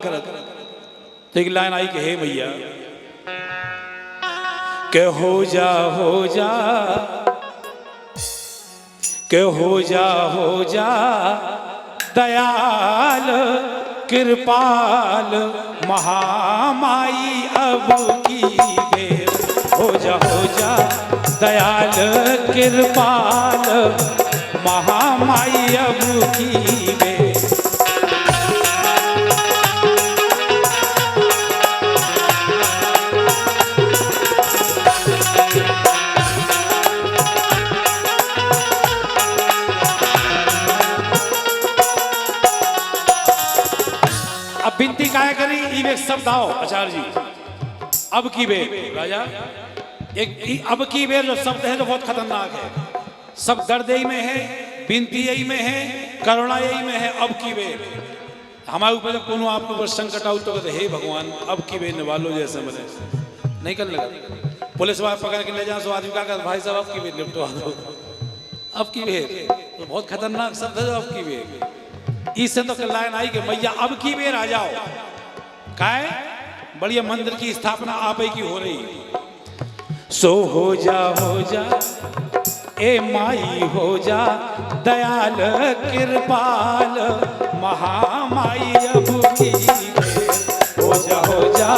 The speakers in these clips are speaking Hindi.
करत तो एक लाइन आई कि हे भैया के हो जा के हो जा दयाल कृपाल महामाई अब की बेर हो जा दयाल कृपाल महामाई अब की बेर। अब बिनती काय करी इवे शब्द आओ आचार्य जी अब की बेर राजा एक अब की बेर जो शब्द है जो बहुत खतरनाक है। सब दर्द यही में है, बिनती यही में है, करुणा यही में है। अब की बेर हमारे ऊपर जब कोनो आपके ऊपर संकट आउ तो कहते हे भगवान अब की बेर निभालो जैसे मरे नहीं कर लगा। पुलिस वाले पकड़ के ले जाए सो आदमी क्या कर भाई साहब अब की बेर निपटवा दो। अब की बेर तो बहुत खतरनाक शब्द है। अब की बेर इससे तो लाइन आई कि मैया अब की बेर आ जाओ। काय बढ़िया मंदिर की स्थापना आप ही की हो रही। सो हो जा ए माई हो जा दयाल कृपाल महामाई अब की बेर हो जा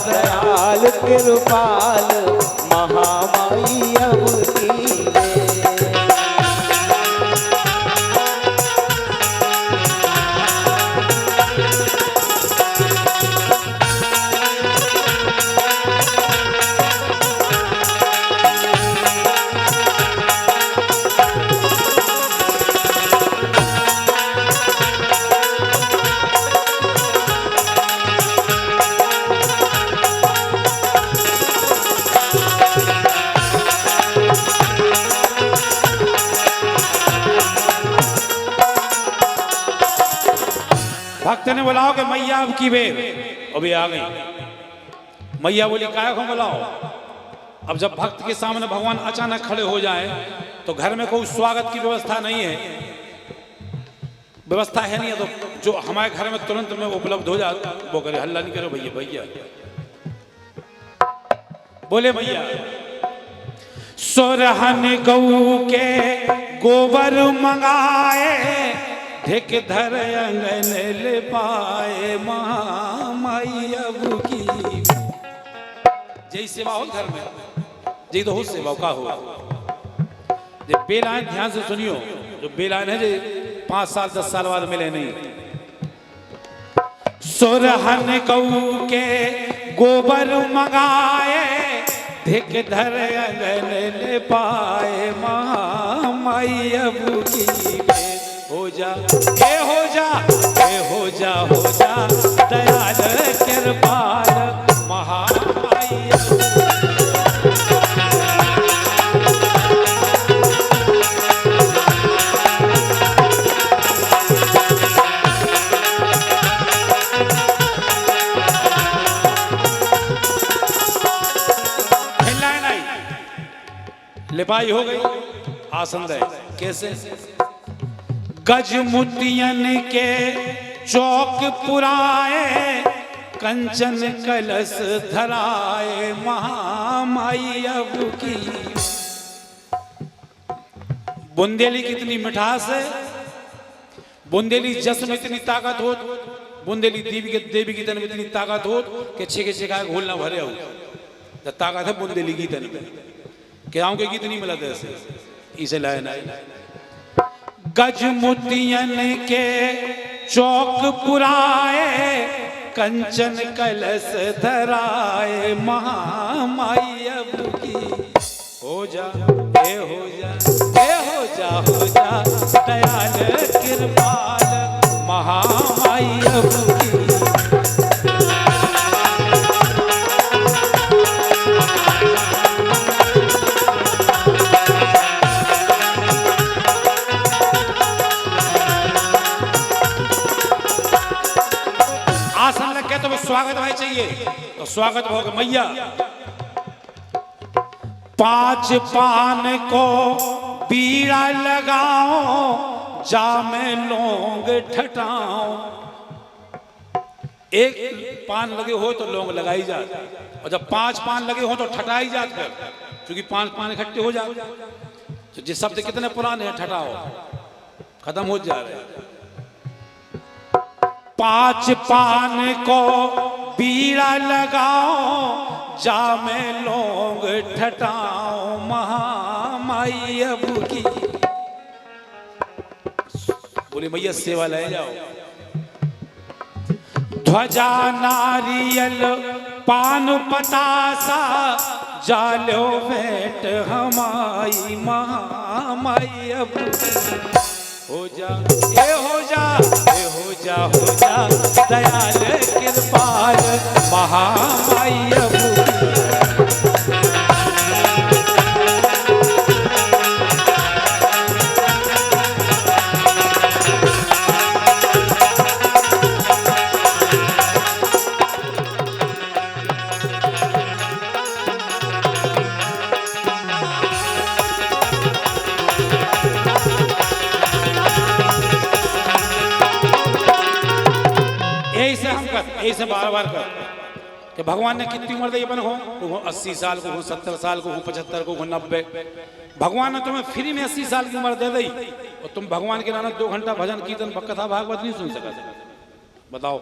दयाल कृपाल महामाई अब की भक्त ने बुलाओ कि मैया अब की बेर अभी आ गई। मैया बोली काय को बुलाओ। अब जब भक्त के सामने भगवान अचानक खड़े हो जाए तो घर में कोई स्वागत की व्यवस्था नहीं है, व्यवस्था है नहीं है तो जो हमारे घर में तुरंत में उपलब्ध हो जाता वो करे हल्ला नहीं करो भैया भैया बोले भैया सोरहन गऊ के गोबर मंगाए धिक धर अंगन ले पाए महामाई अब की जय सेवा हो घर में जय तो हो सेवा का हो। जो बेलाइन ध्यान से सुनियो जो बेलाइन है जो 5 साल 10 साल बाद मिले नहीं। सोरहन गऊ के गोबर मंगाए धिक धर अंगन ले पाए महामाई अब की हो जा ए हो जा दयाल कृपाल महामाई लिपाई हो गई आसन दे कैसे गज मुटियन के चौक पुराए कंचन कलश धराए महामाई अब की। बुंदेली कितनी मिठास है, बुंदेली जस में इतनी ताकत हो, बुंदेली देवी की तन में इतनी ताकत हो कि छे का घोल ना भरे हो ताकत है बुंदेली की तन में क्या के गीत नहीं मिला था ऐसे इसे लाए ना गज मुतियन के चौक पुराए कंचन कलश धराए महामाई अब की हो जा दयाल कृपाल महामाई अब की। आसन लग गया तो स्वागत भाई चाहिए तो स्वागत होगा मैया। 5 पान को बीड़ा लगाओ जा मैं लौंग ठटाओ एक पान लगे हो तो लौंग लगाई जात, और जब 5 पान लगे हो तो ठटाई जात फिर, क्योंकि 5 पान इकट्ठे हो जाते। तो जिस शब्द कितने पुराने हैं, ठटाओ खत्म हो जा रहे हैं। 5 पान को बीड़ा लगाओ, जा में लौंग ठटाओ, महामाई अब की। बोले मैया सेवा ले जाओ। ध्वजा नारियल पान पतासा, जालो भेंट हमारी महामाई अब हो जा, ए हो जा, ए हो जा, हो जा दयाल कृपाल महामाई अब ऐसे बार-बार कर कि भगवान ने कितनी उम्र दी अपन हो, 80 साल को हो, 70 साल को हो, 75 को हो, 90। भगवान ने तुम्हें फ्री में 80 साल की उम्र दे दी और तुम भगवान के नाम 2 घंटा भजन कीर्तन कथा भागवत नहीं सुन सका। बताओ,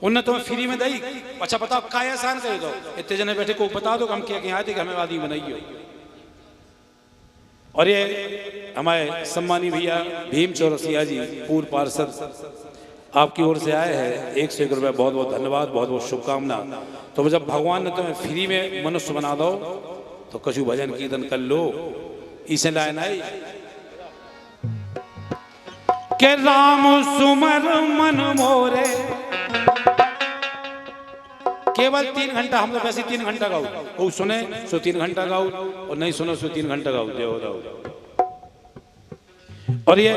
उनने तुम्हें फ्री में दी। अच्छा बताओ क्या एहसान कर दो, इतने जने बैठे को बता दो हम क्या आए थे कि हमें आदमी बनाइए। और ये हमारे सम्मानी भैया भीम चौरसिया जी पूर्व पार्षद आपकी ओर से आए हैं, 101 रुपये, बहुत बहुत धन्यवाद, बहुत बहुत शुभकामना। तो जब भगवान ने तुम्हें फ्री में मनुष्य बना दो तो कछु भजन कीर्तन कर लो। इसे लाइन आई के राम सुमर मन मोरे, केवल 3 घंटा। हम तो वैसे 3 घंटा गाओ, वो सुने सो 3 घंटा गाओ और नहीं सुनो सो 3 घंटा गाओ, दो। और ये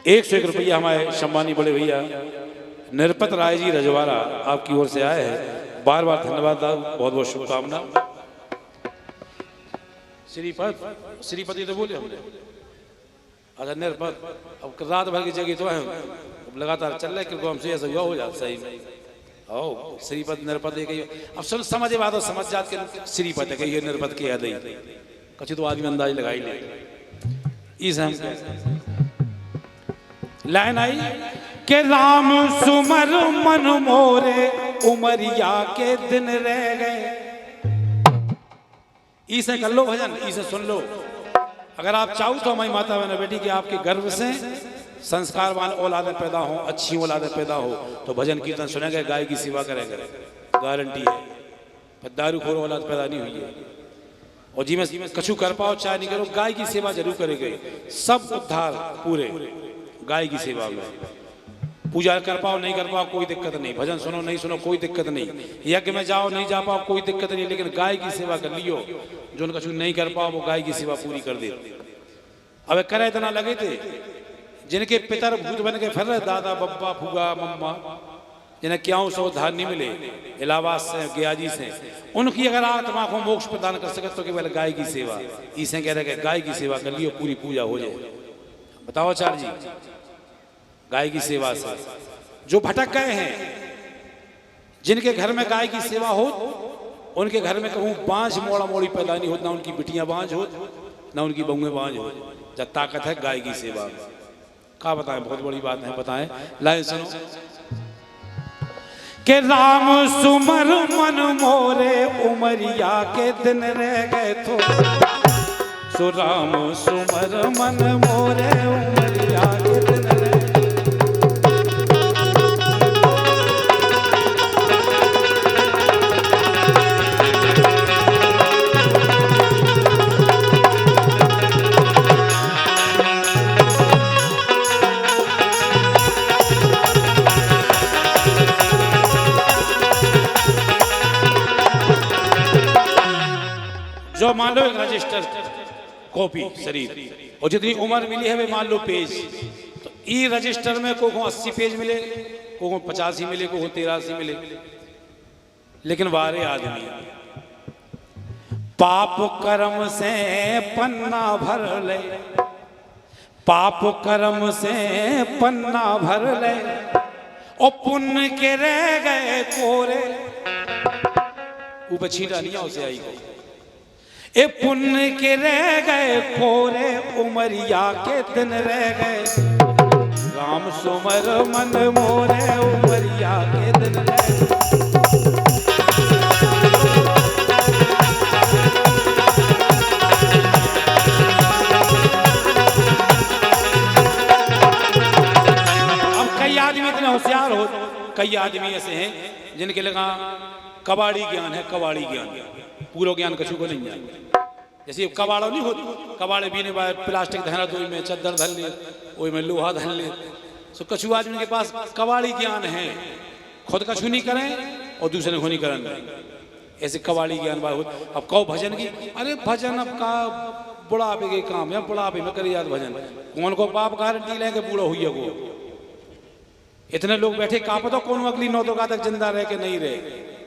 101 रुपया हमारे सम्मानी बड़े भैया निरपत राय जी रजवाड़ा आपकी ओर से आए हैं, बार बार धन्यवाद, बहुत बहुत शुभकामना। श्रीपति तो बोले हमने, अच्छा निरपत, अब रात भर की जगह तो है, अब लगातार चल रहा है क्योंकि हमसे ऐसा हुआ हो जाता सही में। ओ श्रीपत निरपत एक, अब सुन समझे बात, समझ जात के श्रीपत है कि निरपत के याद ही कच्ची तो आदमी अंदाज लगाई ले। इस हम लाइन आई के राम सुमर मन मोरे, उमरिया के दिन रह गए। इसे कर लो भजन, इसे सुन लो। अगर आप चाहो तो हमारी माता बहना बेटी कि आपके गर्भ से संस्कारवान औलादें पैदा हो, अच्छी औलादें पैदा हो, तो भजन कीर्तन सुनेंगे, गाय की सेवा करेंगे, गारंटी है। पर दारूखोर औलाद पैदा नहीं हुई है। और जी में कछु कर पाओ चाहे नहीं करो, गाय की सेवा जरूर करेंगे। सब उद्धार पूरे गाय की सेवा में। पूजा कर पाओ नहीं कर पाओ कोई दिक्कत नहीं, भजन सुनो नहीं सुनो कोई दिक्कत नहीं, यज्ञ में जाओ नहीं जा पाओ कोई दिक्कत नहीं, लेकिन गाय की सेवा कर लियो। जो कछु नहीं कर पाओ वो गाय की सेवा पूरी कर दे। अब करे इतना लगे थे जिनके पितर भूत बन के फिर रहे, दादा बब्बा फूगा मम्मा, जिन्हें क्यों सो उद्धार नहीं मिले इलाहाबाद से गयाजी से, उनकी अगर आत्मा को मोक्ष प्रदान कर सके तो केवल गाय की सेवा। इसे कह रहे गाय की सेवा कर लियो, पूरी पूजा हो जाए। बताओ आचार्य जी, गाय की सेवा से जो भटक गए हैं, जिनके घर में गाय की सेवा हो, उनके घर में कहूँ बांझ मोड़ा मोड़ी पैदा नहीं होती, ना उनकी बिटियां बांझ हो ना उनकी बहुएं बांझ हो। जब ताकत है गाय की सेवा में। क्या बताएं, बहुत बड़ी बात है, बताएं। लाइन सुनो के राम सुमर मन मोरे, उमरिया के दिन रह गए तो, सो राम सुमर मन मोरे, उमरिया के दिन रह। जो मान लो एक रजिस्टर कॉपी शरीर, और जितनी उम्र मिली है वे मान लो पेज, तो ई रजिस्टर में को 80 पेज मिले, को 85 मिले, को 83 मिले, लेकिन वारे आदमी पाप कर्म से पन्ना भर ले, पाप कर्म से पन्ना भर ले, ओ पुण्य के रह गए कोरे, ऊपर छींटा नहीं उसे आई को। ए पुण्य के रह गए कोरे, उमरिया के दिन रह गए, राम सुमर मन मोरे, उमरिया के दिन रह गए। होशियार हो, कई आदमी ऐसे हैं जिनके लगा कबाड़ी ज्ञान है, कबाड़ी ज्ञान, पूरा ज्ञान कछु को नहीं जाने। जैसे कबाड़ा नहीं होती, कबाड़े भी ने प्लास्टिक धरा तो में चद्दर धर ले, वही में लोहा धर ले, तो कछु आदमी के पास कबाड़ी ज्ञान है, खुद कछु नहीं करें और दूसरे को नहीं करें, ऐसे कबाड़ी ज्ञान बात। अब कहो भजन की, अरे भजन अब का बुढ़ापे के काम है, बुढ़ापे में करे याद भजन, कौन को बाप गारंटी लेके बूढ़ा हुई है वो। इतने लोग बैठे कहाँ पता कौन अगली 9 तो तक जिंदा रहे के नहीं रहे।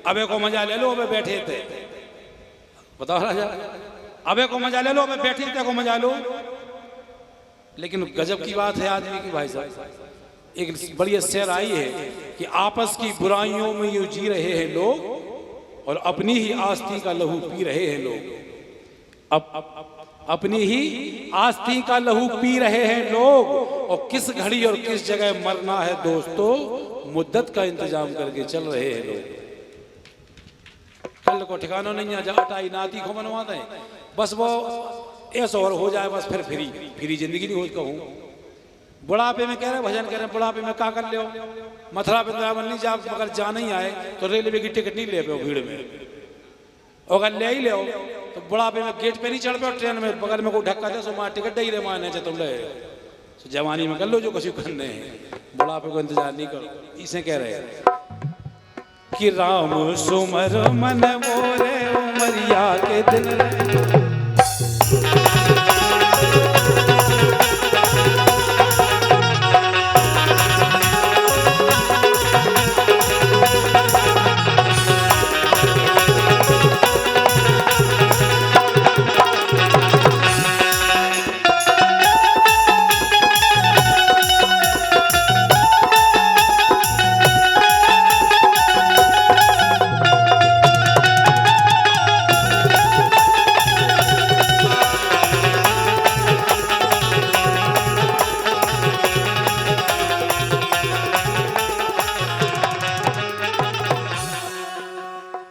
अबे को मजा ले लो, अबे बैठे थे, बताओ राजा, अबे को मजा ले लो, अबे बैठे थे को मजा लो। लेकिन गजब की बात है आदमी की भाई साहब, एक बड़ी शेर आई है कि आपस की बुराइयों में यूं जी रहे हैं लोग और अपनी ही आस्ती का लहू पी रहे हैं लोग। अब अपनी ही आस्ती का लहू पी रहे हैं लोग, और किस घड़ी और किस जगह मरना है दोस्तों, मुद्दत का इंतजाम करके चल रहे हैं लोग। कल को ठिकाना नहीं, जाटाई नाती को मनवाते हैं, बस वो ऐसा और हो जाए, बस फिर फ्री जिंदगी नहीं हो कहूँ। बुढ़ापे में कह रहे भजन कह रहे, बुढ़ापे में क्या कर ले, मथुरा वृंदावन नहीं जा, अगर जाना ही आए तो रेलवे की टिकट नहीं ले पे भीड़ में, अगर ले ही ले तो बुढ़ापे में गेट पे नहीं चढ़ पे, ट्रेन में बगल में कोई धक्का दे, सो माँ टिकट दे ही रहे माने तुम ले, तो जवानी में कर लो जो कुछ करने हैं, बुढ़ापे को इंतजार नहीं करो। इसे कह रहे कि राम सुमर मन मोरे, उमरिया के दिन